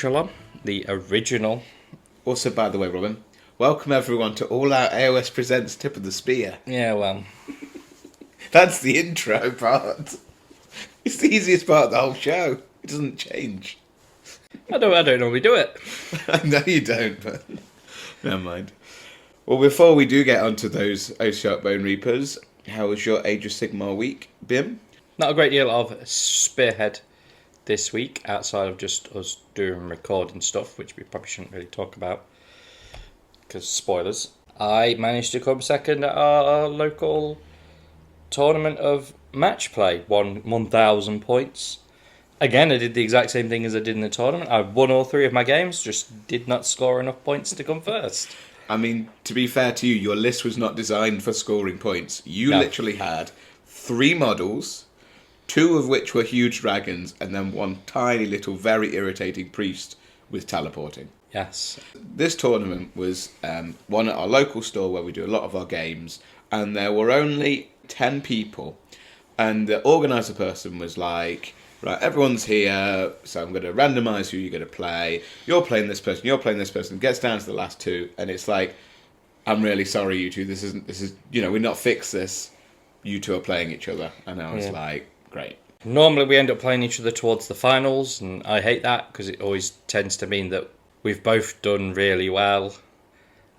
Echelon, the original. Also, by the way, Robin, welcome everyone to All Out AOS Presents Tip of the Spear. Yeah, well, That's the intro part. It's the easiest part of the whole show. It doesn't change. I don't normally do it. I know you don't, but never mind. Well, before we do get onto those Ossiarch Bonereapers, how was your Age of Sigmar week, Bim? Not a great deal of Spearhead this week, outside of just us doing recording stuff, which we probably shouldn't really talk about, because spoilers. I managed to come second at our local tournament of match play, won 1,000 points. Again, I did the exact same thing as I did in the tournament. I won all three of my games, just did not score enough points to come first. I mean, to be fair to you, your list was not designed for scoring points. You literally had 3 models, 2 of which were huge dragons, and then one tiny little, very irritating priest with teleporting. Yes. This tournament was one at our local store where we do a lot of our games, and there were only 10 people. And the organiser person was like, right, everyone's here, so I'm going to randomise who you're going to play. You're playing this person, you're playing this person. It gets down to the last 2, and it's like, I'm really sorry, you two. This is, we're not fixed this. You two are playing each other. And I was like, great. Normally we end up playing each other towards the finals, and I hate that because it always tends to mean that we've both done really well,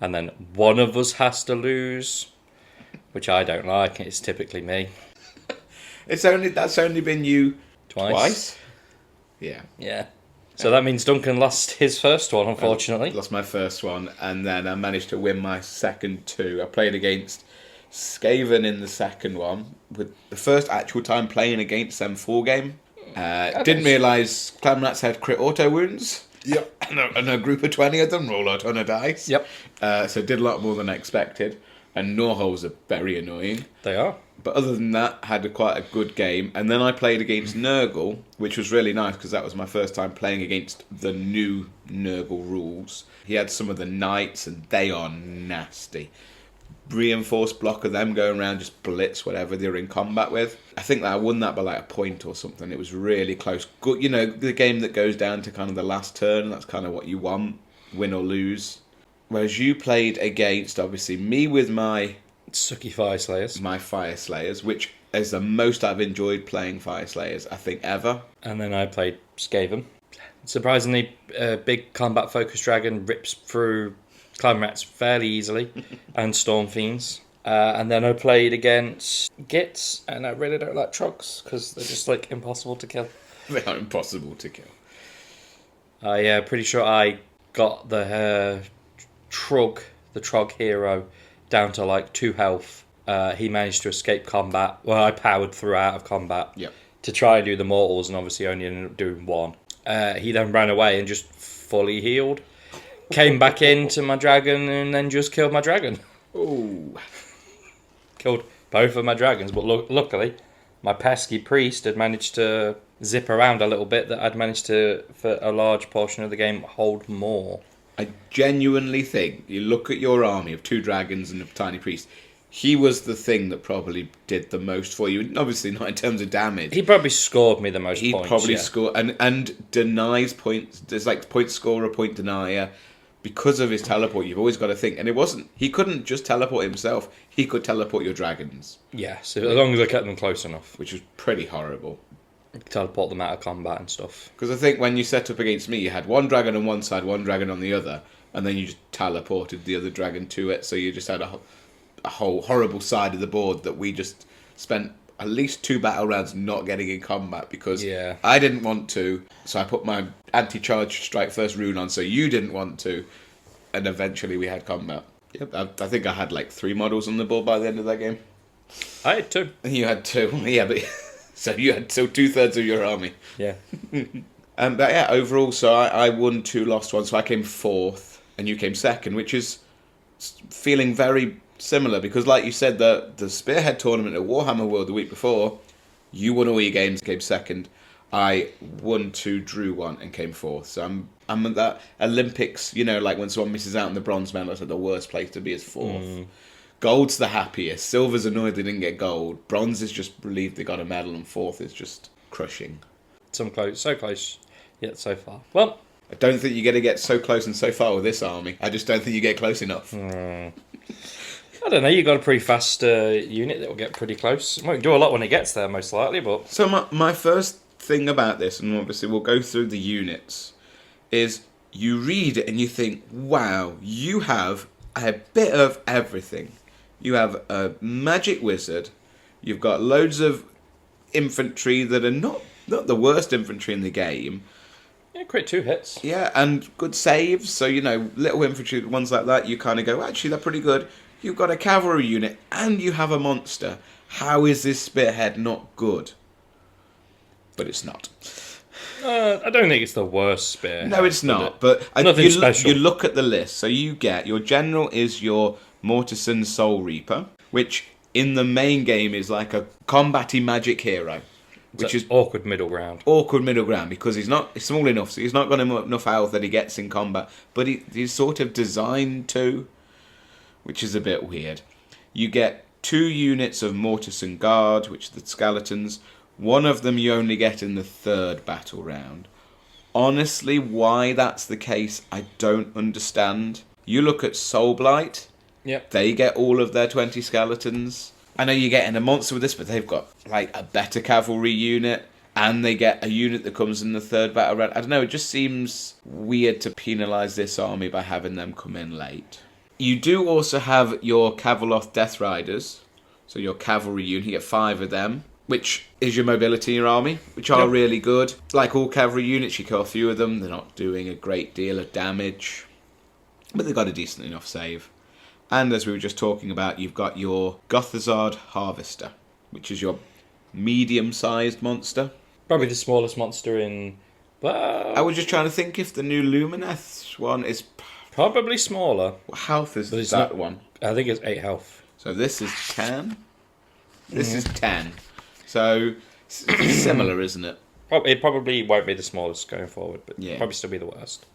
and then one of us has to lose, which I don't like. It's typically me. That's only been you twice? Yeah. So that means Duncan lost his first one, unfortunately. I lost my first one, and then I managed to win my second 2. I played against Skaven in the second one, with the first actual time playing against them full game. Didn't realise Clanrats had crit auto wounds. Yep. And a group of 20 of them roll out on a dice. Yep. So did a lot more than I expected. And Norholes are very annoying. They are. But other than that, had quite a good game. And then I played against Nurgle, which was really nice because that was my first time playing against the new Nurgle rules. He had some of the knights, and they are nasty. Reinforced block of them going around, just blitz whatever they're in combat with. I think that I won that by like a point or something. It was really close. Good, the game that goes down to kind of the last turn. That's kind of what you want, win or lose. Whereas you played against, obviously, me with my Sucky Fire Slayers. My Fire Slayers, which is the most I've enjoyed playing Fire Slayers, I think, ever. And then I played Skaven. Surprisingly, a big combat-focused dragon rips through Clanrats fairly easily, and Storm Fiends. And then I played against Gits, and I really don't like Trogs, because they're just, like, impossible to kill. They are impossible to kill. Pretty sure I got the Trog hero, down to like 2 health. He managed to escape combat. Well, I powered through out of combat to try and do the mortals, and obviously only ended up doing 1. He then ran away and just fully healed. Came back into my dragon and then just killed my dragon. Ooh. Killed both of my dragons, but luckily my pesky priest had managed to zip around a little bit, that I'd managed to, for a large portion of the game, hold more. I genuinely think, you look at your army of 2 dragons and a tiny priest, he was the thing that probably did the most for you. Obviously not in terms of damage. He probably scored me the most points. He probably scored, and denies points. There's like point scorer, point denier. Because of his teleport, you've always got to think. And he couldn't just teleport himself. He could teleport your dragons. Yes, as long as I kept them close enough. Which was pretty horrible. Teleport them out of combat and stuff. Because I think when you set up against me, you had 1 dragon on one side, 1 dragon on the other, and then you just teleported the other dragon to it, so you just had a whole horrible side of the board that we just spent at least 2 battle rounds not getting in combat, because I didn't want to, so I put my anti-charge strike first rune on, so you didn't want to, and eventually we had combat. Yep, I think I had like 3 models on the board by the end of that game. I had 2. You had 2, yeah, but... So you had 2/3 of your army. Yeah. But yeah, overall, so I won 2, lost 1, so I came 4th, and you came 2nd, which is feeling very similar, because like you said, the Spearhead tournament at Warhammer World the week before, you won all your games, came 2nd. I won 2, drew 1, and came 4th. So I'm at that Olympics, like when someone misses out on the bronze medal, it's like the worst place to be is 4th. Gold's the happiest. Silver's annoyed they didn't get gold. Bronze is just relieved they got a medal, and 4th is just crushing. So close, yet so far. Well, I don't think you're going to get so close and so far with this army. I just don't think you get close enough. I don't know, you've got a pretty fast unit that will get pretty close. It won't do a lot when it gets there, most likely, but... So my first thing about this, and obviously we'll go through the units, is you read it and you think, wow, you have a bit of everything. You have a magic wizard, you've got loads of infantry that are not the worst infantry in the game. Yeah, crit 2 hits. Yeah, and good saves, so, little infantry, ones like that, you kind of go, actually, they're pretty good. You've got a cavalry unit, and you have a monster. How is this Spearhead not good? But it's not. I don't think it's the worst Spearhead. No, it's not. But nothing special. You look at the list. So you get your general is your Mortison Soul Reaper, which in the main game is like a combat-y magic hero. Which is awkward middle ground. Awkward middle ground because he's small enough, so he's not got enough health that he gets in combat. But he's sort of designed to, which is a bit weird. You get 2 units of Mortison Guard, which are the skeletons. One of them you only get in the 3rd battle round. Honestly, why that's the case, I don't understand. You look at Soul Blight. Yep. They get all of their 20 skeletons. I know you're getting a monster with this, but they've got like a better cavalry unit. And they get a unit that comes in the 3rd battle round. I don't know, it just seems weird to penalise this army by having them come in late. You do also have your Cavaloth Death Riders. So your cavalry unit, you get 5 of them. Which is your mobility in your army, which are really good. Like all cavalry units, you kill a few of them. They're not doing a great deal of damage. But they've got a decent enough save. And as we were just talking about, you've got your Gothazard Harvester, which is your medium-sized monster. Probably the smallest monster in... I was just trying to think if the new Lumineth one is... Probably smaller. What health is that not, one? I think it's 8 health. So this is 10. This is 10. So, similar, isn't it? It probably won't be the smallest going forward, but probably still be the worst.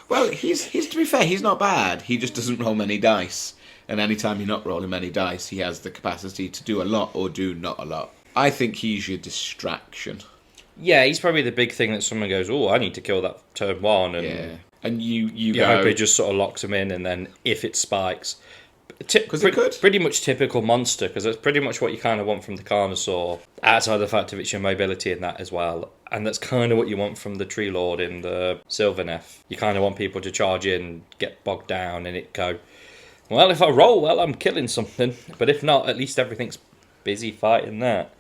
Well, he's to be fair, he's not bad. He just doesn't roll many dice. And anytime you're not rolling many dice, he has the capacity to do a lot or do not a lot. I think he's your distraction. Yeah, he's probably the big thing that someone goes, oh, I need to kill that turn 1. And yeah. And you go... hope it just sort of locks him in, and then if it spikes... Pretty much typical monster, because that's pretty much what you kind of want from the Carnosaur, outside the fact of it's your mobility in that as well. And that's kind of what you want from the Tree Lord in the Sylvaneth. You kind of want people to charge in, get bogged down, and it go, well, if I roll well, I'm killing something. But if not, at least everything's busy fighting that.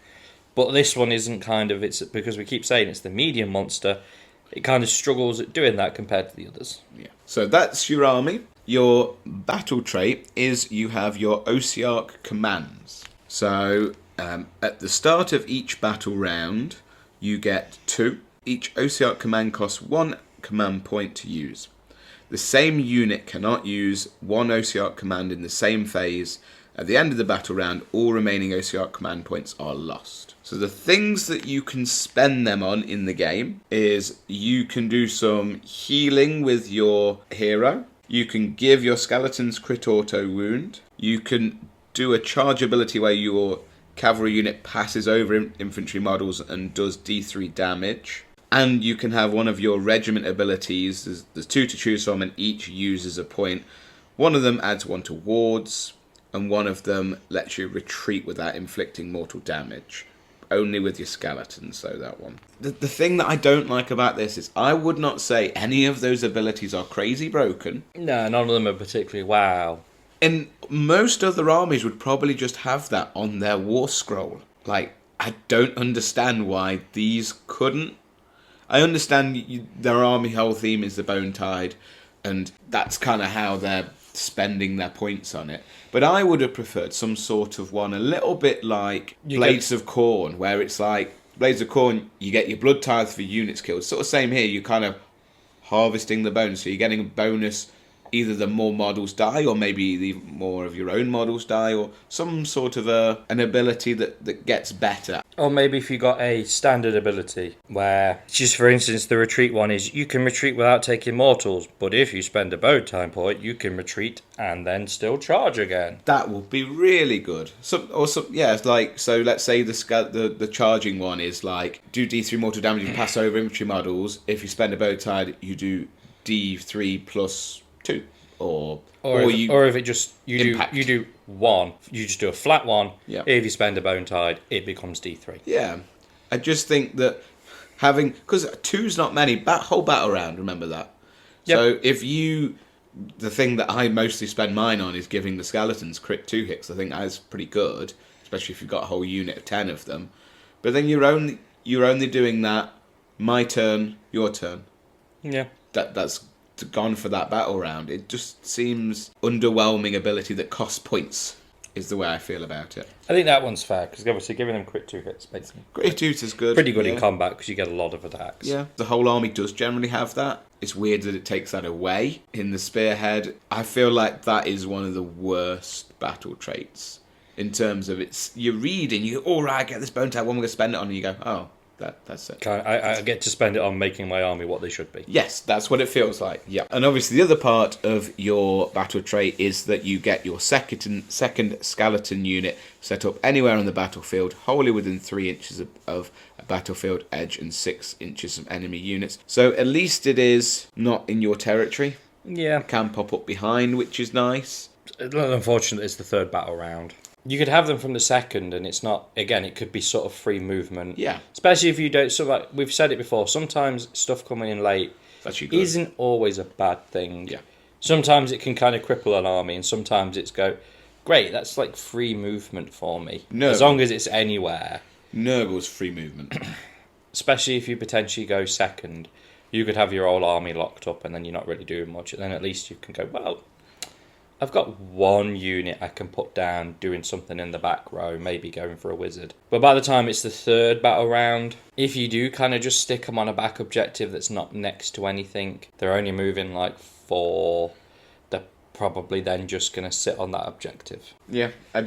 But this one isn't kind of, it's because we keep saying it's the medium monster, it kind of struggles at doing that compared to the others. Yeah. So that's your army. Your battle trait is you have your Ossiarch commands. So at the start of each battle round, you get 2. Each Ossiarch command costs 1 command point to use. The same unit cannot use 1 Ossiarch command in the same phase. At the end of the battle round, all remaining Ossiarch command points are lost. So the things that you can spend them on in the game is you can do some healing with your hero. You can give your skeletons crit auto wound. You can do a charge ability where your cavalry unit passes over infantry models and does D3 damage. And you can have one of your regiment abilities. There's 2 to choose from, and each uses a point. One of them adds 1 to wards, and one of them lets you retreat without inflicting mortal damage. Only with your skeletons, so that one. The thing that I don't like about this is I would not say any of those abilities are crazy broken. No, none of them are particularly wow. And most other armies would probably just have that on their war scroll. Like, I don't understand why these couldn't. I understand their army whole theme is the Bone Tide, and that's kind of how they're spending their points on it. But I would have preferred some sort of one a little bit like Blades of Corn, where it's like, Blades of Corn, you get your blood tithe for units killed. Sort of same here, you're kind of harvesting the bones, so you're getting a bonus either the more models die, or maybe the more of your own models die, or some sort of an ability that gets better. Or maybe if you got a standard ability where, just for instance, the retreat one is you can retreat without taking mortals, but if you spend a bow time point, you can retreat and then still charge again. That would be really good. It's like, so let's say the charging one is like, do D3 mortal damage, you pass over infantry models. If you spend a bow tie, you do D3 plus 2. Or if it just you impact. do one, you just do a flat one. Yeah. If you spend a bone tide, it becomes D3. Yeah, I just think that having, because 2's not many. Whole battle round, remember that. Yep. So the thing that I mostly spend mine on is giving the skeletons crit 2 hits. I think that's pretty good, especially if you've got a whole unit of 10 of them. But then you're only doing that. My turn, your turn. Yeah. That's gone for that battle round. It just seems underwhelming ability that costs points, is the way I feel about it. I think that one's fair, because obviously giving them crit 2 hits makes them Crit 2 is good. pretty good in combat, because you get a lot of attacks. Yeah, the whole army does generally have that. It's weird that it takes that away in the Spearhead. I feel like that is one of the worst battle traits in terms of you're reading, you go, all right, get this bone tag, what am I going to spend it on? And you go, oh, that's it. I get to spend it on making my army what they should be. Yes, that's what it feels like. Yeah. And obviously the other part of your battle trait is that you get your second skeleton unit set up anywhere on the battlefield, wholly within 3 inches of a battlefield edge and 6 inches of enemy units. So at least it is not in your territory. Yeah. It can pop up behind, which is nice. Unfortunately, it's the third battle round. You could have them from the second, and it's not, again, it could be sort of free movement. Yeah. Especially if you don't, so like we've said it before, sometimes stuff coming in late isn't always a bad thing. Yeah. Sometimes it can kind of cripple an army, and sometimes it's great, that's like free movement for me. No. As long as it's anywhere. Nurgle's free movement. Especially if you potentially go second. You could have your whole army locked up, and then you're not really doing much, and then at least you can go, well, I've got one unit I can put down doing something in the back row, maybe going for a wizard. But by the time it's the third battle round, if you do kind of just stick them on a back objective that's not next to anything, they're only moving like 4, they're probably then just going to sit on that objective. Yeah, I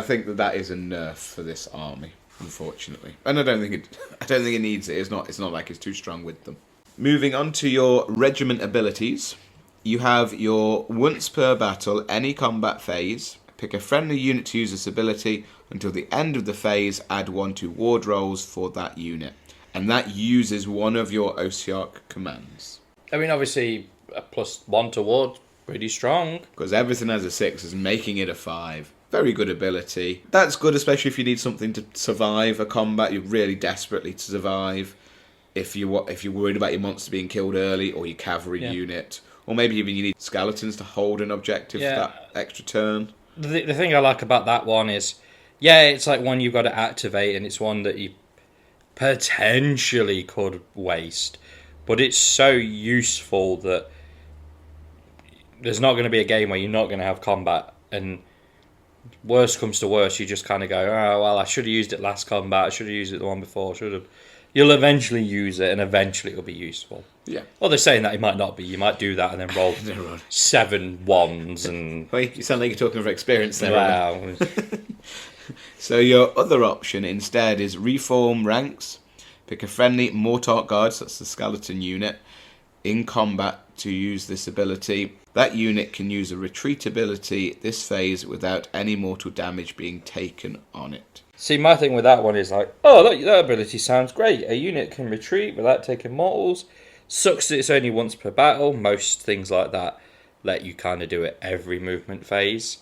think that is a nerf for this army, unfortunately. And I don't think it needs it. It's not like it's too strong with them. Moving on to your regiment abilities. You have your once per battle, any combat phase. Pick a friendly unit to use this ability. Until the end of the phase, add 1 to ward rolls for that unit. And that uses one of your Ossiarch commands. I mean, obviously, a +1 to ward, pretty strong. Because everything has a 6 is making it a 5. Very good ability. That's good, especially if you need something to survive a combat. You're really desperately to survive. If you're worried about your monster being killed early, or your cavalry unit. Or maybe even you need skeletons to hold an objective for that extra turn. The thing I like about that one is, it's like one you've got to activate, and it's one that you potentially could waste. But it's so useful that there's not going to be a game where you're not going to have combat, and worst comes to worst, you just kind of go, oh, well, I should have used it last combat, I should have used it the one before, You'll eventually use it, and eventually it'll be useful. Yeah. Well, they're saying that it might not be. You might do that and then roll 7 ones and... Well, you sound like you're talking of experience there. Wow. So your other option instead is reform ranks. Pick a friendly Mortarch Guard, so that's the skeleton unit, in combat to use this ability. That unit can use a retreat ability this phase without any mortal damage being taken on it. See, my thing with that one is like, oh, that ability sounds great. A unit can retreat without taking mortals. Sucks that it's only once per battle. Most things like that let you kind of do it every movement phase.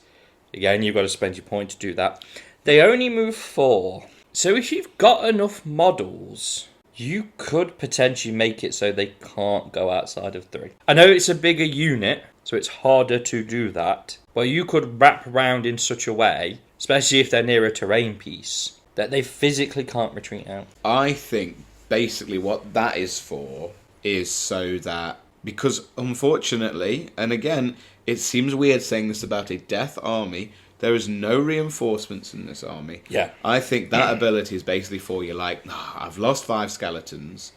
Again, you've got to spend your point to do that. They only move 4. So if you've got enough models, you could potentially make it so they can't go outside of 3. I know it's a bigger unit, so it's harder to do that. But you could wrap around in such a way, especially if they're near a terrain piece, that they physically can't retreat out. I think basically what that is for is so that, because unfortunately, and again, it seems weird saying this about a death army, there is no reinforcements in this army. Yeah. I think that ability is basically for you like, I've lost 5 skeletons,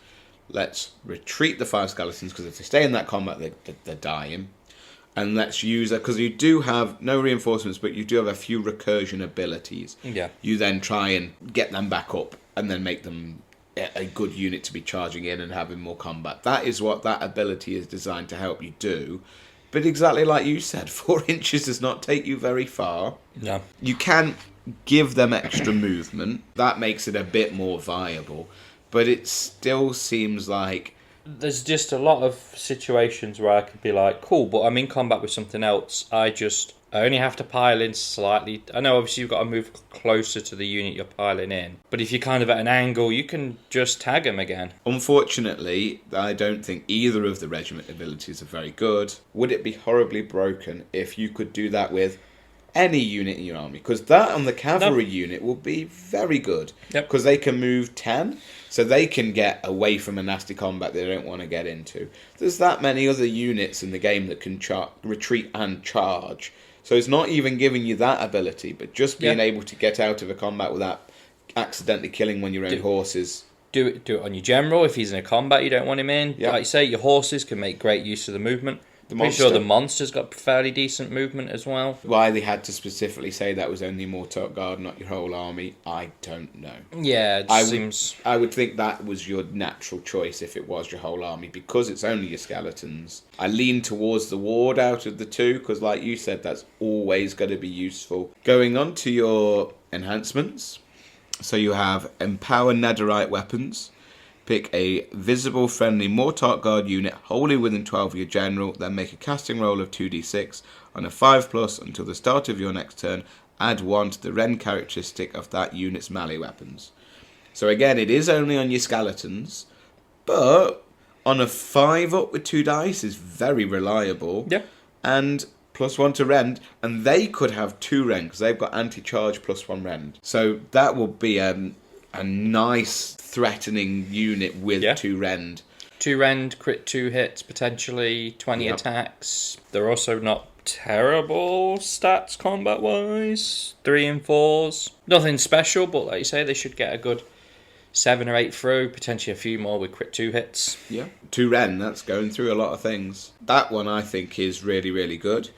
let's retreat the 5 skeletons, because if they stay in that combat, they're dying. and let's use that, because you do have no reinforcements, but you do have a few recursion abilities. Yeah. You then try and get them back up, and then make them a good unit to be charging in and having more combat. That is what that ability is designed to help you do. But exactly like you said, 4 inches does not take you very far. No. You can give them extra movement. That makes it a bit more viable. But it still seems like... There's just a lot of situations where I could be like, cool, but I'm in combat with something else. I only have to pile in slightly. I know obviously you've got to move closer to the unit you're piling in. But if you're kind of at an angle, you can just tag them again. Unfortunately, I don't think either of the regiment abilities are very good. Would it be horribly broken if you could do that with any unit in your army? Because that on the cavalry unit will be very good. Because they can move 10, so they can get away from a nasty combat they don't want to get into. There's that many other units in the game that can retreat and charge. So it's not even giving you that ability, but just being able to get out of a combat without accidentally killing one of your own horses. Do it on your general if he's in a combat you don't want him in. Like you say, your horses can make great use of the movement. Pretty sure the monster's got fairly decent movement as well. Why they had to specifically say that was only Mortarch Guard, not your whole army, I don't know. Yeah, it seems... I would think that was your natural choice if it was your whole army, because it's only your skeletons. I lean towards the ward out of the two, because like you said, that's always going to be useful. Going on to your enhancements. So you have Empower Netherite Weapons. Pick a visible friendly Mortarch Guard unit wholly within 12 of your general, then make a casting roll of 2d6 on a 5+ until the start of your next turn. Add 1 to the Ren characteristic of that unit's melee weapons. So again, it is only on your skeletons, but on a 5 up with 2 dice is very reliable. Yeah. And +1 to rend, and they could have 2 rend because they've got anti-charge +1 rend. So that will be a nice threatening unit with 2 rend. 2 rend, crit 2 hits, potentially 20 attacks. They're also not terrible stats combat-wise. 3 and 4s. Nothing special, but like you say, they should get a good 7 or 8 through, potentially a few more with crit 2 hits. Yeah, 2 rend, that's going through a lot of things. That one I think is really, really good.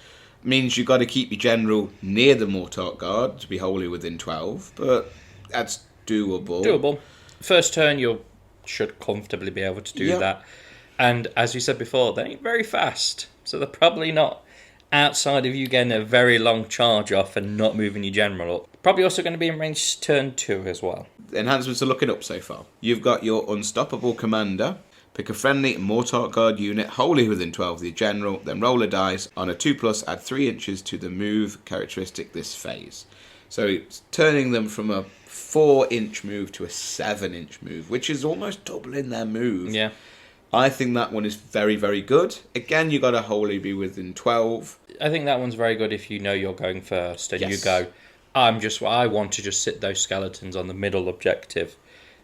Means you've got to keep your general near the Mortarch Guard to be wholly within 12, but that's doable. First turn, you should comfortably be able to do that. And as we said before, they ain't very fast. So they're probably not outside of you getting a very long charge off and not moving your general up. Probably also going to be in range turn 2 as well. Enhancements are looking up so far. You've got your Unstoppable Commander. Pick a friendly Mortarch Guard unit wholly within 12 of your general, then roll a dice. On a 2+, add 3 inches to the move characteristic this phase. So it's turning them from a 4-inch move to a 7-inch move, which is almost doubling their move. Yeah. I think that one is very, very good. Again, you got to wholly be within 12. I think that one's very good if you know you're going first and you go, I want to just sit those skeletons on the middle objective.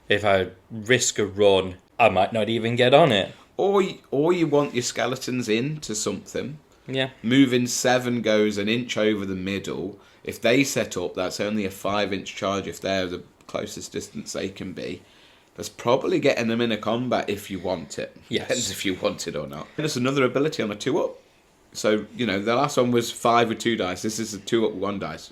If I risk a run, I might not even get on it. Or you want your skeletons into something. Yeah. Moving 7 goes an inch over the middle. If they set up, that's only a 5-inch charge if they're the closest distance they can be. That's probably getting them in a combat if you want it. Yes. Depends if you want it or not. There's another ability on a 2-up. So, the last one was 5 with 2 dice. This is a 2-up with 1 dice.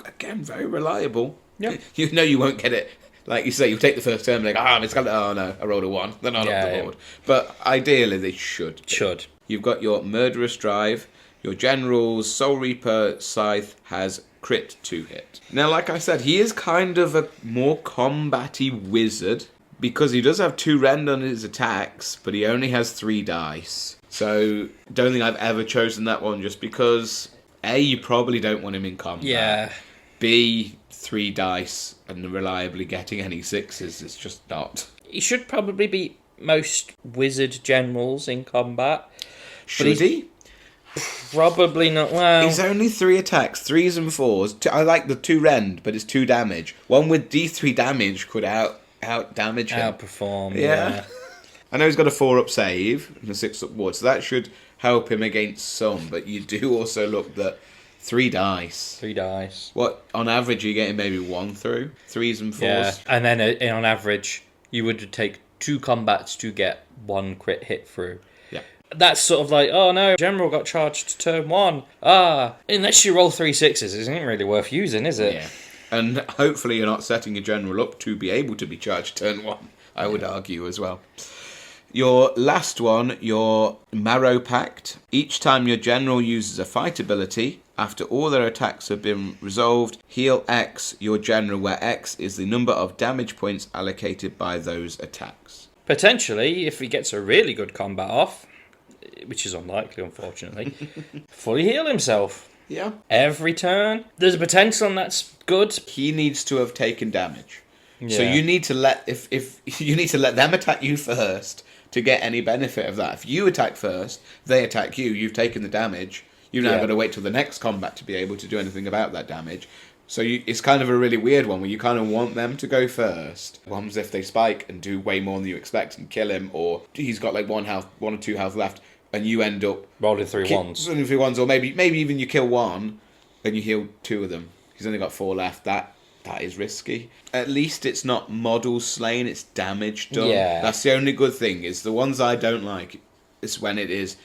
Again, very reliable. Yeah. You know you won't get it. Like you say, you take the first turn and oh no, I rolled a 1. They're not up the board. But ideally they should. You've got your Murderous Drive. Your general's Soul Reaper Scythe has crit 2 hit. Now, like I said, he is kind of a more combat-y wizard because he does have 2 rend on his attacks, but he only has 3 dice. So, don't think I've ever chosen that one just because, A, you probably don't want him in combat. Yeah. B, 3 dice and reliably getting any 6s is just not. He should probably beat most wizard generals in combat. Should he? Probably not. Well, he's only 3 attacks, 3s and 4s. I like the 2 rend, but it's 2 damage. One with D3 damage could out damage him. Outperform, yeah. I know he's got a 4-up save and a 6-up ward, so that should help him against some. But you do also look that 3 dice. 3 dice. What, on average, you're getting maybe 1 through? 3s and 4s? Yeah, and then on average, you would take 2 combats to get 1 crit hit through. Yeah. That's sort of like, oh no, General got charged turn 1. Unless you roll 3 sixes, it isn't really worth using, is it? Yeah. And hopefully you're not setting your general up to be able to be charged turn 1, I would argue as well. Your last one, your Marrow Pact. Each time your general uses a fight ability, after all their attacks have been resolved, heal X your general, where X is the number of damage points allocated by those attacks. Potentially, if he gets a really good combat off, which is unlikely, unfortunately, fully heal himself. Yeah. Every turn. There's a potential, and that's good. He needs to have taken damage. Yeah. So you need to let you need to let them attack you first to get any benefit of that. If you attack first, they attack you, you've taken the damage. You've now got to wait till the next combat to be able to do anything about that damage. So it's kind of a really weird one where you kind of want them to go first. What happens if they spike and do way more than you expect and kill him, or he's got like 1 or 2 health left, and you end up rolling 3 ones. Rolling 3 ones, or maybe even you kill 1 and you heal 2 of them. He's only got 4 left. That is risky. At least it's not models slain, it's damage done. Yeah. That's the only good thing. Is the ones I don't like is when it is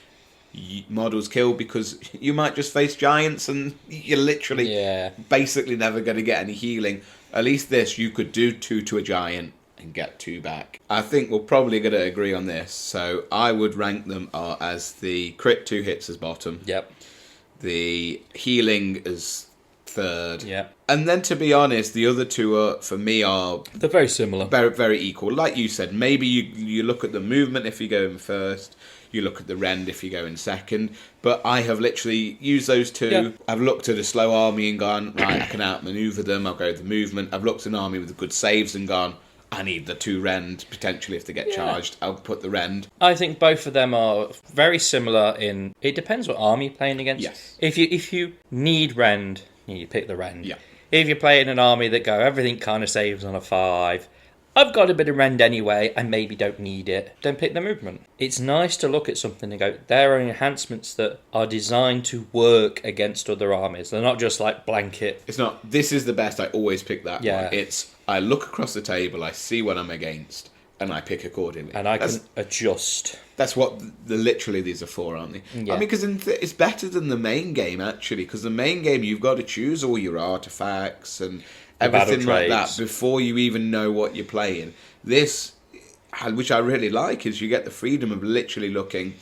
models killed, because you might just face giants and you're literally basically never going to get any healing. At least this, you could do 2 to a giant and get 2 back. I think we're probably going to agree on this. So I would rank them as the crit 2 hits as bottom. Yep. The healing as third. Yeah. And then, to be honest, the other 2 are, for me, they're very similar. Very, very equal. Like you said, maybe you look at the movement if you go in first. You look at the rend if you go in second. But I have literally used those 2. Yeah. I've looked at a slow army and gone, right, I can outmaneuver them. I'll go with the movement. I've looked at an army with good saves and gone, I need the 2 rend. Potentially, if they get charged, I'll put the rend. I think both of them are very similar in... It depends what army you're playing against. Yes. If you need rend, you pick the rend. Yeah. If you're playing an army that go, everything kind of saves on a 5... I've got a bit of rend anyway, I maybe don't need it, then pick the movement. It's nice to look at something and go, there are enhancements that are designed to work against other armies. They're not just like blanket. It's not, this is the best, I always pick that one. It's, I look across the table, I see what I'm against, and I pick accordingly. And I can adjust. That's what literally these are for, aren't they? Yeah. I mean, because it's better than the main game, actually, because the main game, you've got to choose all your artifacts and everything like that before you even know what you're playing. This, which I really like, is you get the freedom of literally looking,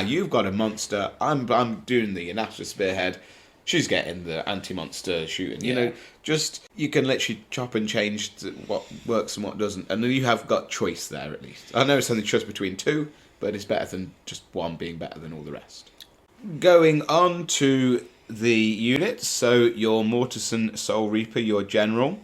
you've got a monster, I'm doing the Ossiarch Spearhead, she's getting the anti-monster shooting. You know, just, you can literally chop and change what works and what doesn't, and then you have got choice there at least. I know it's only choice between 2, but it's better than just 1 being better than all the rest. Going on to the units, so your Mortison Soul Reaper, your general,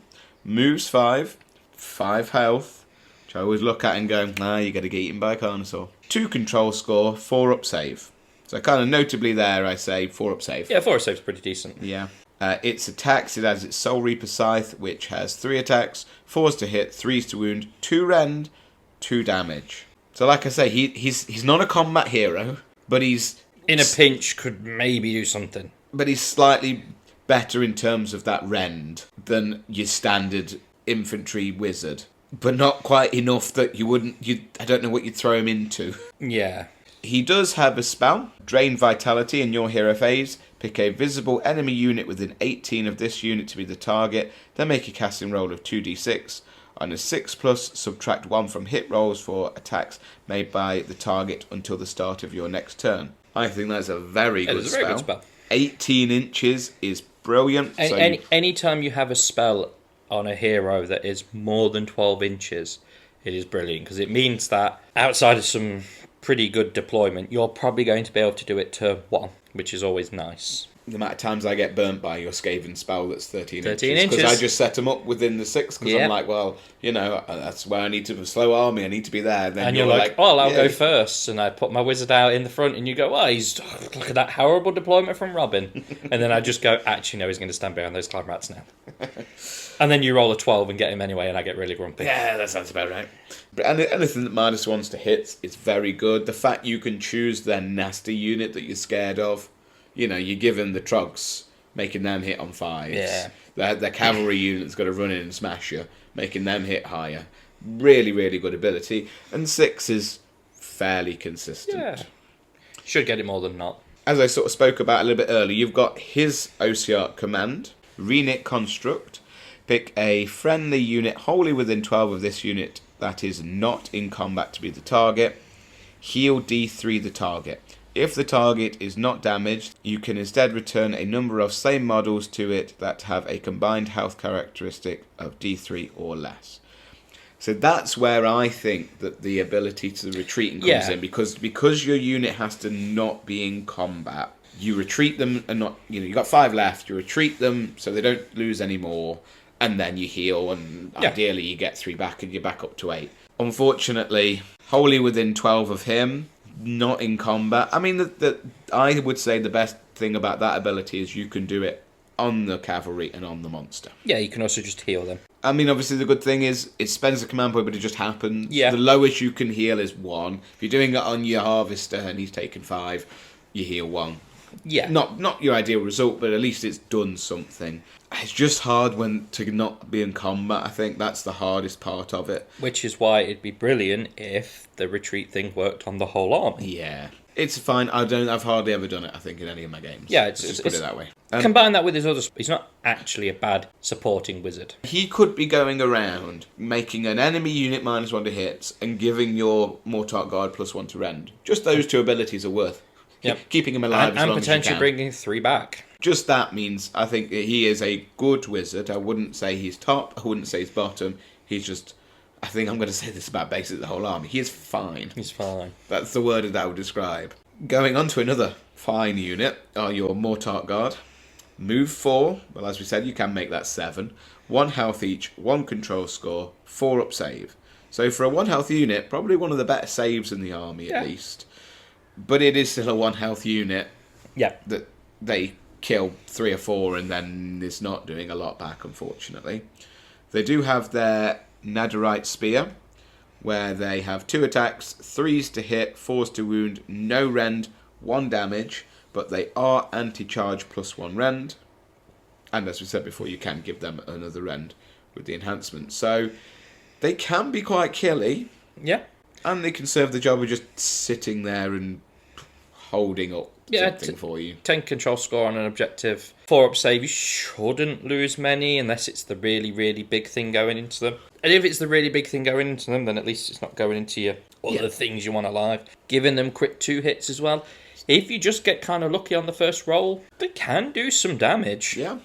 moves 5, 5 health, which I always look at and go, you got to get eaten by a Carnosaur. 2 control score, 4 up save. So kind of notably there, I say 4 up save. Yeah, 4 up save's pretty decent. Yeah. Its attacks, it has its Soul Reaper Scythe, which has 3 attacks, 4s to hit, 3s to wound, 2 rend, 2 damage. So like I say, he's not a combat hero, but he's... In a pinch, could maybe do something. But he's slightly better in terms of that rend than your standard infantry wizard. But not quite enough that I don't know what you'd throw him into. Yeah. He does have a spell, Drain Vitality in your hero phase. Pick a visible enemy unit within 18 of this unit to be the target. Then make a casting roll of 2d6. On a 6+, subtract 1 from hit rolls for attacks made by the target until the start of your next turn. I think that's a very good spell. Very good spell. 18 inches is brilliant. Anytime you have a spell on a hero that is more than 12 inches, it is brilliant, because it means that outside of some pretty good deployment, you're probably going to be able to do it turn 1, which is always nice. The amount of times I get burnt by your Skaven spell that's 13 inches. Because I just set them up within the 6, because I'm like, well, that's where I need to slow army, I need to be there. Then you're like, I'll go first, and I put my wizard out in the front, and you go, look at that horrible deployment from Robin. And then I just go, actually, no, he's going to stand behind those climb rats now. And then you roll a 12 and get him anyway, and I get really grumpy. Yeah, that sounds about right. But anything that -1s to hits is very good. The fact you can choose their nasty unit that you're scared of, you give them the Trogs, making them hit on 5s. Yeah. The cavalry unit's got to run in and smash you, making them hit higher. Really, really good ability. And 6 is fairly consistent. Should get it more than not. As I sort of spoke about a little bit earlier, you've got his Ossiarch command, Reknit Construct. Pick a friendly unit wholly within 12 of this unit that is not in combat to be the target. Heal D3 the target. If the target is not damaged, you can instead return a number of same models to it that have a combined health characteristic of D3 or less. So that's where I think that the ability to retreating comes in, because your unit has to not be in combat. You retreat them and not, you've got 5 left. You retreat them so they don't lose any more, and then you heal, and ideally you get 3 back, and you're back up to 8. Unfortunately, wholly within 12 of him, not in combat. I mean, I would say the best thing about that ability is you can do it on the cavalry and on the monster. Yeah, you can also just heal them. I mean, obviously the good thing is it spends a command point, but it just happens. Yeah. The lowest you can heal is 1. If you're doing it on your harvester and he's taken 5, you heal 1. Yeah. Not your ideal result, but at least it's done something. It's just hard to not be in combat. I think that's the hardest part of it. Which is why it'd be brilliant if the retreat thing worked on the whole army. Yeah. It's fine. I've hardly ever done it, I think, in any of my games. Yeah, Let's just put it that way. Combine that with his other... He's not actually a bad supporting wizard. He could be going around making an enemy unit -1 to hits and giving your Mortarch Guard +1 to rend. Just those 2 abilities are worth keeping him alive as long as you can. And potentially bringing 3 back. Just that means I think he is a good wizard. I wouldn't say he's top. I wouldn't say he's bottom. He's just... I think I'm going to say this about basically the whole army. He is fine. He's fine. That's the word that I would describe. Going on to another fine unit are your Mortarch Guard. Move 4. Well, as we said, you can make that 7. 1 health each, 1 control score, 4 up save. So for a 1 health unit, probably one of the better saves in the army at least. But it is still a 1 health unit. Yeah. That they kill 3 or 4 and then it's not doing a lot back, unfortunately. They do have their Netherite Spear, where they have 2 attacks, 3s to hit, 4s to wound, no rend, 1 damage, but they are anti-charge +1 rend. And as we said before, you can give them another rend with the enhancement. So they can be quite killy. Yeah. And they can serve the job of just sitting there and holding up something for you. 10 control score on an objective. 4 up save. You shouldn't lose many unless it's the really, really big thing going into them. And if it's the really big thing going into them, then at least it's not going into your other things you want alive. Giving them crit 2 hits as well. If you just get kind of lucky on the first roll, they can do some damage. Yeah.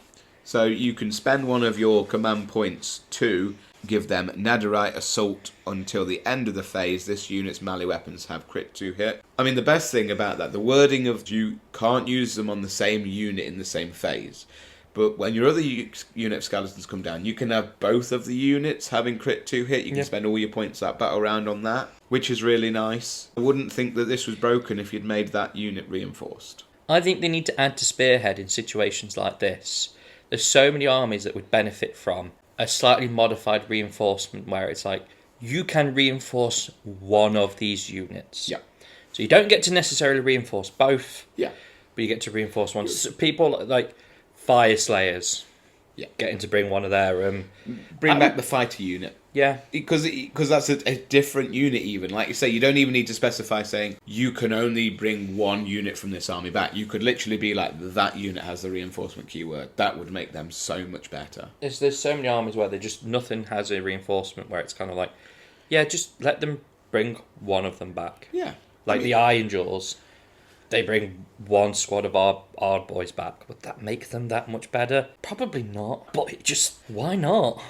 So you can spend one of your command points to give them Netherite Assault until the end of the phase. This unit's melee weapons have crit 2 hit. I mean, the best thing about that, the wording of you can't use them on the same unit in the same phase. But when your other unit of skeletons come down, you can have both of the units having crit 2 hit. You can spend all your points that battle round on that, which is really nice. I wouldn't think that this was broken if you'd made that unit reinforced. I think they need to add to Spearhead in situations like this. There's so many armies that would benefit from a slightly modified reinforcement where it's like, you can reinforce one of these units. Yeah. So you don't get to necessarily reinforce both. Yeah. But you get to reinforce one. So people like Fire Slayers. Yeah. Getting to bring one of their... Bring back the fighter unit. Yeah. Because that's a different unit even. Like you say, you don't even need to specify saying you can only bring 1 unit from this army back. You could literally be like, that unit has the reinforcement keyword. That would make them so much better. There's so many armies where nothing has a reinforcement where it's kind of like, yeah, just let them bring one of them back. Yeah. Like the Iron Jaws. They bring 1 squad of our boys back. Would that make them that much better? Probably not. But why not?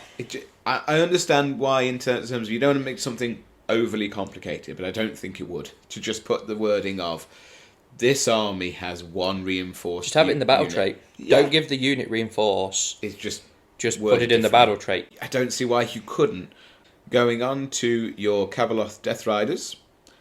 I understand why in terms of you don't want to make something overly complicated, but I don't think it would. To just put the wording of, this army has 1 reinforced. Just have it in the battle unit. trait. Yeah. Don't give the unit reinforce. It's just put it in the battle trait. I don't see why you couldn't. Going on to your Cabaloth Death Riders.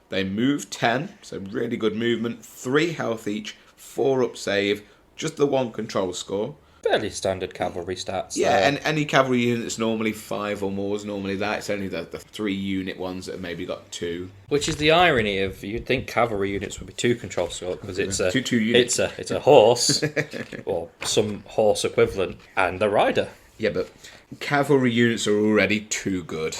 They move 10, so really good movement. 3 health each, 4 up save, just the 1 control score. Fairly standard cavalry stats. Yeah, and any cavalry unit that's normally 5 or more is normally that. It's only the 3 unit ones that have maybe got 2. Which is the irony of, you'd think cavalry units would be 2 control score because it's a two units. It's a horse or some horse equivalent and the rider. Yeah, but cavalry units are already too good.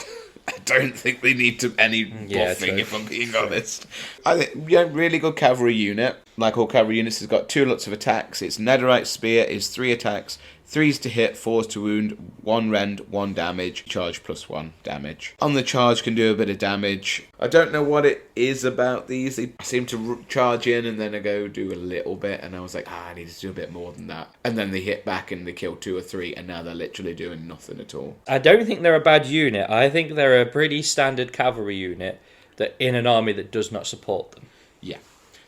I don't think they need to any Yeah, buffing, true. if I'm being honest. I think, yeah, really good cavalry unit. Like all cavalry units, it's got 2 lots of attacks. Its netherite spear is 3 attacks, 3s to hit, 4s to wound, 1 rend, 1 damage, charge +1 damage. On the charge can do a bit of damage. I don't know what it is about these. They seem to charge in and then they go do a little bit, and I was like, I need to do a bit more than that. And then they hit back and they kill 2 or 3, and now they're literally doing nothing at all. I don't think they're a bad unit. I think they're a pretty standard cavalry unit that in an army that does not support them. Yeah.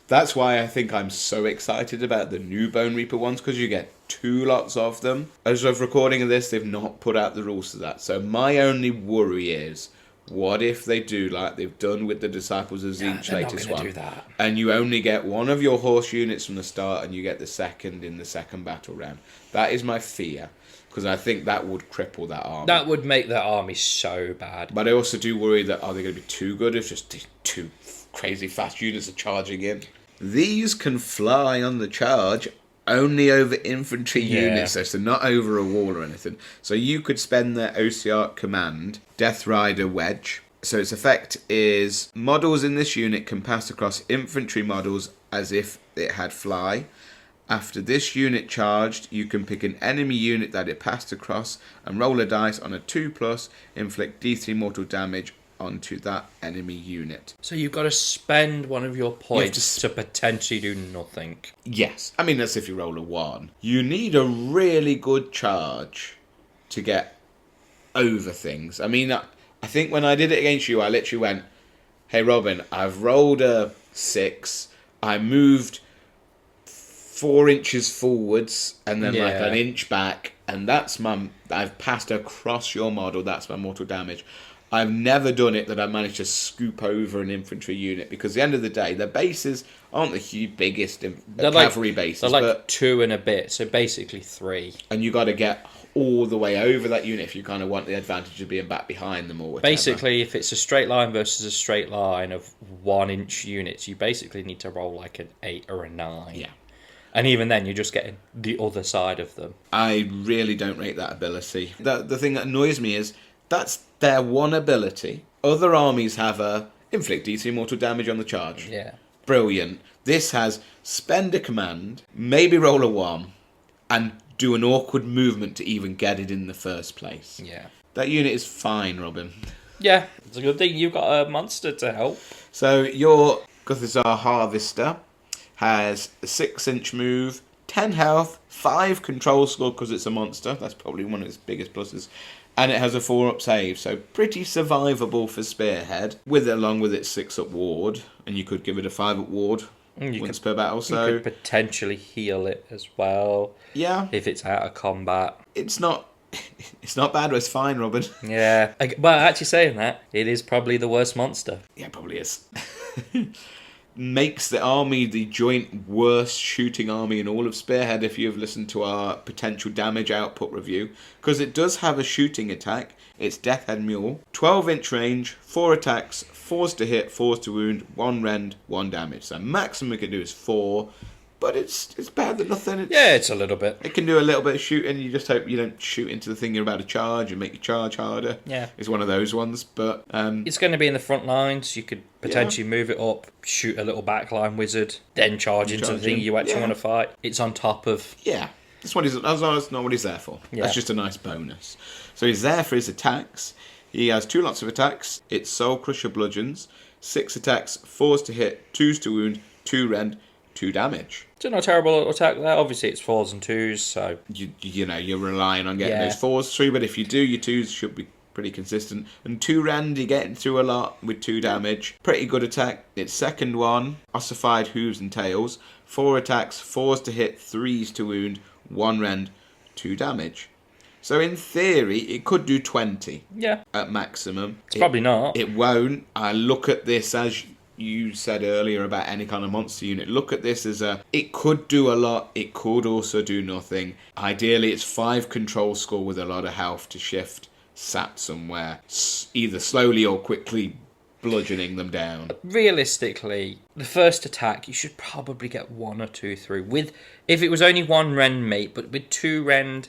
That's why I think I'm so excited about the new Bonereaper ones, because you get 2 lots of them. As of recording of this, they've not put out the rules to that. So my only worry is, what if they do like they've done with the Disciples of Tzeentch latest one? Do that. And you only get one of your horse units from the start, and you get the second in the second battle round. That is my fear, because I think that would cripple that army. That would make that army so bad. But I also do worry that, are they going to be too good if just these 2 crazy fast units are charging in? These can fly on the charge only over infantry units, so not over a wall or anything. So you could spend their Ossiarch command, Death Rider Wedge. So its effect is, models in this unit can pass across infantry models as if it had fly. After this unit charged, you can pick an enemy unit that it passed across and roll a dice on a 2+, inflict D3 mortal damage onto that enemy unit. So you've got to spend one of your points to potentially do nothing. Yes. I mean, that's if you roll a 1. You need a really good charge to get over things. I mean, I think when I did it against you, I literally went, hey, Robin, I've rolled a 6. I moved 4 inches forwards and then like an inch back. And I've passed across your model. That's my mortal damage. I've never done it that I've managed to scoop over an infantry unit, because at the end of the day, their bases aren't the biggest cavalry bases. They're like 2 and a bit, so basically 3. And you got to get all the way over that unit if you kind of want the advantage of being back behind them or whatever. Basically, if it's a straight line versus a straight line of 1-inch units, you basically need to roll like an 8 or a 9. Yeah. And even then, you're just getting the other side of them. I really don't rate that ability. The thing that annoys me is, that's their one ability. Other armies have a inflict DC mortal damage on the charge. Yeah. Brilliant. This has spend a command, maybe roll a 1, and do an awkward movement to even get it in the first place. Yeah. That unit is fine, Robin. Yeah, it's a good thing you've got a monster to help. So your Guthizar Harvester has a 6-inch move, 10 health, 5 control score because it's a monster. That's probably one of its biggest pluses. And it has a 4-up save, so pretty survivable for Spearhead, along with its 6-up ward. And you could give it a 5-up ward once per battle. So you could potentially heal it as well. Yeah. If it's out of combat. It's not bad, but it's fine, Robin. Yeah. But actually saying that, it is probably the worst monster. Yeah, it probably is. Makes the army the joint worst shooting army in all of Spearhead if you've listened to our potential damage output review, because it does have a shooting attack. It's Deathhead Mule, 12-inch range, 4 attacks, 4s to hit, 4s to wound, 1 rend, 1 damage. So maximum it can do is 4, but it's better than nothing. It's a little bit. It can do a little bit of shooting. You just hope you don't shoot into the thing you're about to charge and make your charge harder. Yeah. It's one of those ones, but it's going to be in the front lines. You could potentially move it up, shoot a little backline wizard, then charge into the thing you actually want to fight. It's on top of... Yeah. That's not what he's there for. Yeah. That's just a nice bonus. So he's there for his attacks. He has 2 lots of attacks. It's Soul Crusher Bludgeons, 6 attacks, 4s to hit, 2s to wound, 2 rend, 2 damage. It's not a terrible little attack there. Obviously, it's 4s and 2s, so... You're relying on getting those 4s through, but if you do, your 2s should be pretty consistent. And 2 rend, you're getting through a lot with 2 damage. Pretty good attack. Its second one, Ossified Hooves and Tails, 4 attacks, 4s to hit, 3s to wound, 1 rend, 2 damage. So in theory, it could do 20 at maximum. It's probably not. It won't. I look at this as... you said earlier about any kind of monster unit. Look at this as it could do a lot, it could also do nothing. Ideally, it's 5 control score with a lot of health to shift sat somewhere, either slowly or quickly bludgeoning them down. Realistically, the first attack, you should probably get 1 or 2 through. If it was only 1 rend, mate, but with 2 rend,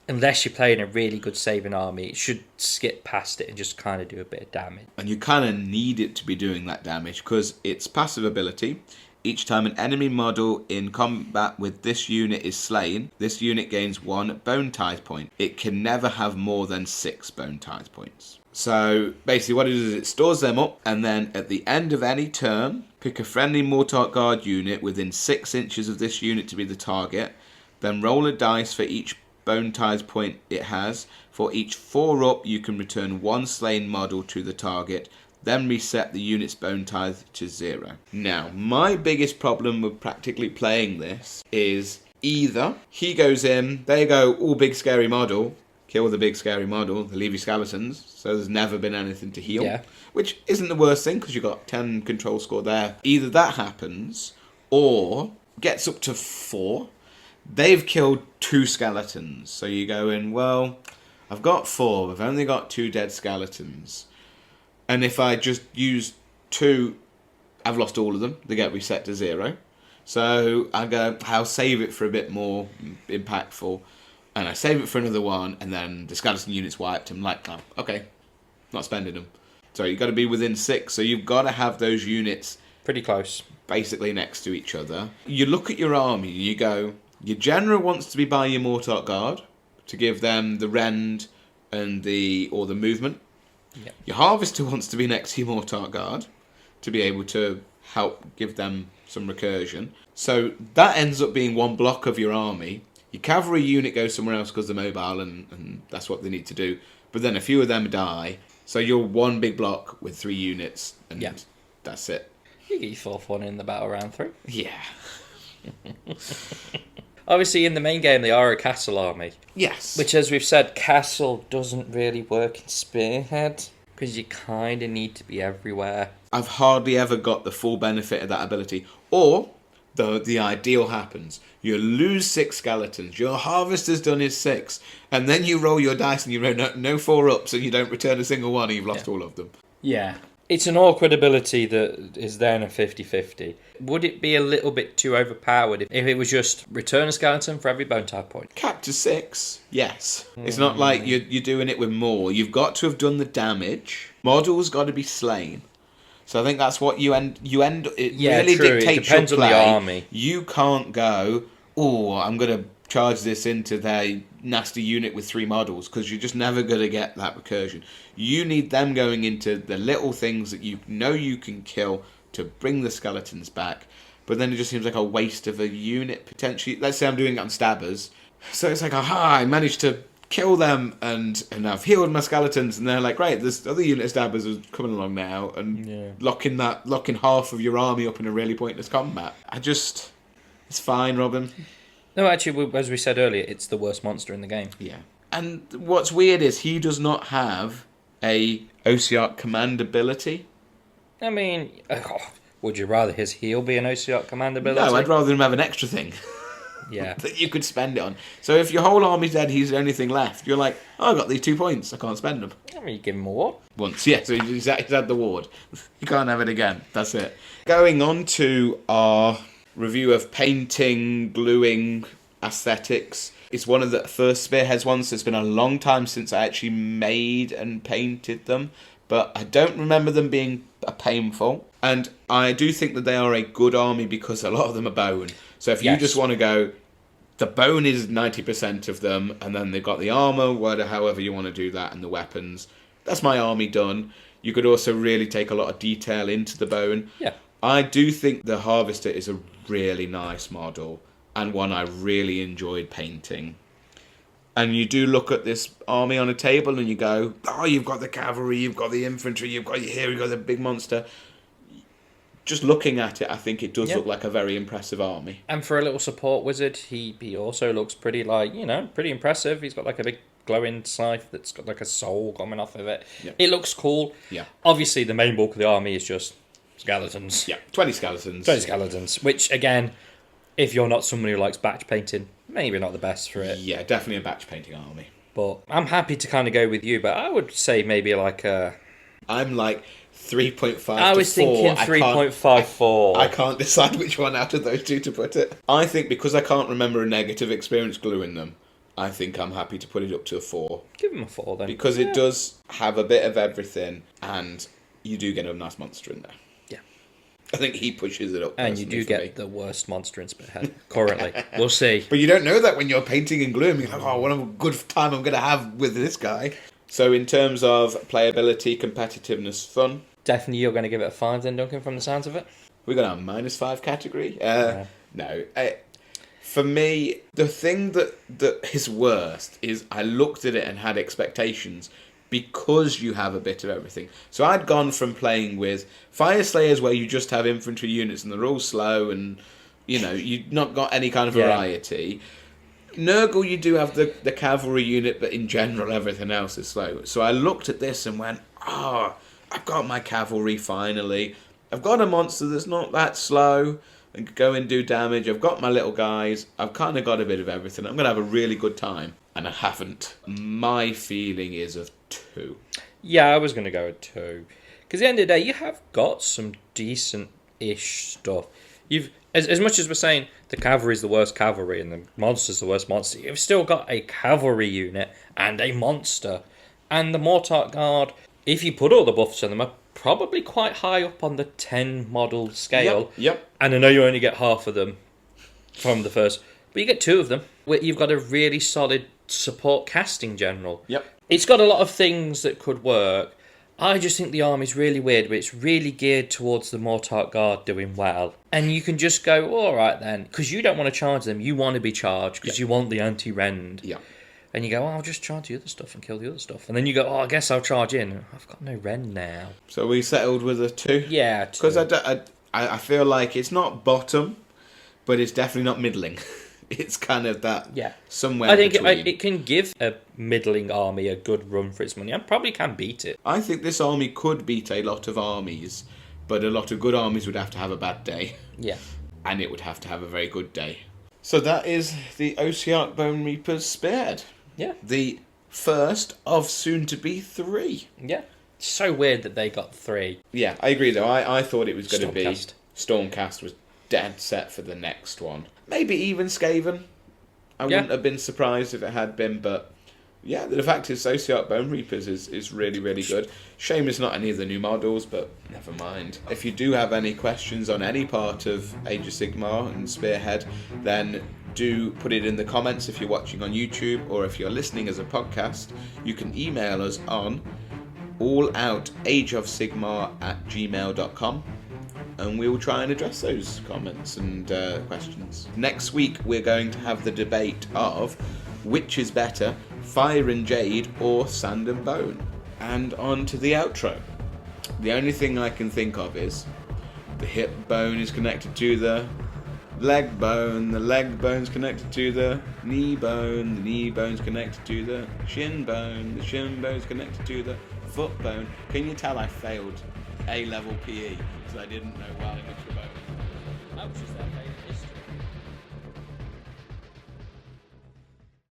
unless you're playing a really good saving army, it should skip past it and just kind of do a bit of damage. And you kind of need it to be doing that damage because its passive ability, each time an enemy model in combat with this unit is slain, this unit gains 1 bone tithe point. It can never have more than 6 bone tithe points. So basically what it does is it stores them up, and then at the end of any turn, pick a friendly Mortarch Guard unit within 6 inches of this unit to be the target, then roll a dice for each bone tithe point it has. For each 4 up, you can return 1 slain model to the target, then reset the unit's bone tithe to 0. Now, my biggest problem with practically playing this is either he goes in, they go, all big scary model, kill the big scary model, they leave you skeletons, so there's never been anything to heal. Yeah. Which isn't the worst thing, because you've got 10 control score there. Either that happens, or gets up to 4, they've killed 2 skeletons. So you go in, well, I've got 4, I've only got 2 dead skeletons. And if I just use 2, I've lost all of them. They get reset to 0. So I go, I'll save it for a bit more impactful. And I save it for another one, and then the skeleton unit's wiped. I'm like, oh, okay, not spending them. So you've got to be within 6. So you've got to have those units Pretty close. basically next to each other. You look at your army, you go, your general wants to be by your Mortarch Guard to give them the rend and the movement. Yep. Your Harvester wants to be next to your Mortarch Guard to be able to help give them some recursion. So that ends up being 1 block of your army. Your cavalry unit goes somewhere else because they're mobile and that's what they need to do. But then a few of them die. So you're 1 big block with 3 units and that's it. You get your 4th one in the battle round 3. Yeah. Obviously, in the main game, they are a castle army. Yes. Which, as we've said, castle doesn't really work in Spearhead because you kind of need to be everywhere. I've hardly ever got the full benefit of that ability. Or, the ideal happens. You lose 6 skeletons. Your Harvester's done his 6. And then you roll your dice and you roll no 4-ups and you don't return a single one and you've lost all of them. Yeah. It's an awkward ability that is then a 50-50. Would it be a little bit too overpowered if it was just return a skeleton for every bone type point? Capped to 6, yes. It's not like you're doing it with more. You've got to have done the damage. Models got to be slain. So I think that's what you end. It really true. dictates It depends your on play. the army. You can't go, oh, I'm going to charge this into their nasty unit with 3 models, because you're just never going to get that recursion. You need them going into the little things that you know you can kill to bring the skeletons back. But then it just seems like a waste of a unit, potentially. Let's say I'm doing it on stabbers. So it's like, aha, I managed to kill them and I've healed my skeletons, and they're like, great, this other unit of stabbers is coming along now and locking half of your army up in a really pointless combat. It's fine, Robin. No, actually, as we said earlier, it's the worst monster in the game. Yeah. And what's weird is he does not have a Ossiarch command ability. I mean, would you rather his heal be an Ossiarch command ability? No, I'd rather him have an extra thing. Yeah. That you could spend it on. So if your whole army's dead, he's the only thing left. You're like, oh, I got these 2 points. I can't spend them. I mean, you give him a ward. Once, yeah. So he's had the ward. You can't have it again. That's it. Going on to our review of painting, gluing, aesthetics. It's one of the first Spearheads ones. It's been a long time since I actually made and painted them. But I don't remember them being painful. And I do think that they are a good army because a lot of them are bone. So if you just want to go, the bone is 90% of them, and then they've got the armour, however you want to do that, and the weapons. That's my army done. You could also really take a lot of detail into the bone. Yeah. I do think the Harvester is a really nice model, and one I really enjoyed painting. And you do look at this army on a table and you go, oh, you've got the cavalry, you've got the infantry, you've got your hero, you've got the big monster. Just looking at it, I think it does look like a very impressive army. And for a little support wizard, he also looks pretty, pretty impressive. He's got like a big glowing scythe that's got like a soul coming off of it. Yep. It looks cool. Yeah. Obviously, the main bulk of the army is just skeletons. Yeah, 20 skeletons. 20 skeletons, which, again, if you're not somebody who likes batch painting, maybe not the best for it. Yeah, definitely a batch painting army. But I'm happy to kind of go with you, but I would say maybe like a... I'm like 3.5 to 4. I was thinking 3.54. I can't decide which one out of those two to put it. I think because I can't remember a negative experience gluing them, I think I'm happy to put it up to a 4. Give him a 4 then. Because it does have a bit of everything, and you do get a nice monster in there. Yeah. I think he pushes it up. And you do get the worst monster in Spearhead, currently. We'll see. But you don't know that when you're painting in Gloom. You're like, oh, what a good time I'm going to have with this guy. So in terms of playability, competitiveness, fun... Definitely you're going to give it a 5 then, Duncan, from the sounds of it? We're going to have a -5 category? No. For me, the thing that is worst is I looked at it and had expectations because you have a bit of everything. So I'd gone from playing with Fire Slayers where you just have infantry units and they're all slow and, you know, you've not got any kind of variety. Nurgle, you do have the cavalry unit, but in general everything else is slow. So I looked at this and went, I've got my cavalry finally. I've got a monster that's not that slow and go and do damage. I've got my little guys. I've kind of got a bit of everything. I'm going to have a really good time. And I haven't. My feeling is of 2. Yeah, I was going to go with 2. Because at the end of the day, you have got some decent-ish stuff. You've, as much as we're saying the cavalry is the worst cavalry and the monster's the worst monster, you've still got a cavalry unit and a monster. And the Mortarch Guard, if you put all the buffs on them, are probably quite high up on the 10 model scale. Yep. And I know you only get half of them from the first, but you get 2 of them. You've got a really solid support casting general. Yep. It's got a lot of things that could work. I just think the army's really weird, but it's really geared towards the Mortarch Guard doing well. And you can just go, all right then, because you don't want to charge them. You want to be charged because you want the anti-rend. Yeah. And you go, I'll just charge the other stuff and kill the other stuff. And then you go, I guess I'll charge in. I've got no rend now. So we settled with a 2? Yeah, 2. Because I feel like it's not bottom, but it's definitely not middling. It's kind of that somewhere I think between. it can give a middling army a good run for its money and probably can beat it. I think this army could beat a lot of armies, but a lot of good armies would have to have a bad day. Yeah. And it would have to have a very good day. So that is the Ossiarch Bonereapers Spearhead. Yeah. The first of soon to be 3. Yeah. It's so weird that they got 3. Yeah, I agree though. I thought it was going to be... Stormcast. Stormcast was dead set for the next one. Maybe even Skaven. I wouldn't have been surprised if it had been, but yeah, the fact is Ossiarch Bonereapers is really, really good. Shame it's not any of the new models, but never mind. If you do have any questions on any part of Age of Sigmar and Spearhead, then do put it in the comments if you're watching on YouTube, or if you're listening as a podcast, you can email us on alloutageofsigmar@gmail.com. and we will try and address those comments and questions. Next week we're going to have the debate of which is better, Fire and Jade or Sand and Bone. And on to the outro. The only thing I can think of is the hip bone is connected to the leg bone's connected to the knee bone's connected to the shin bone's connected to the foot bone. Can you tell I failed A-level PE? I didn't know why much about it. That was just their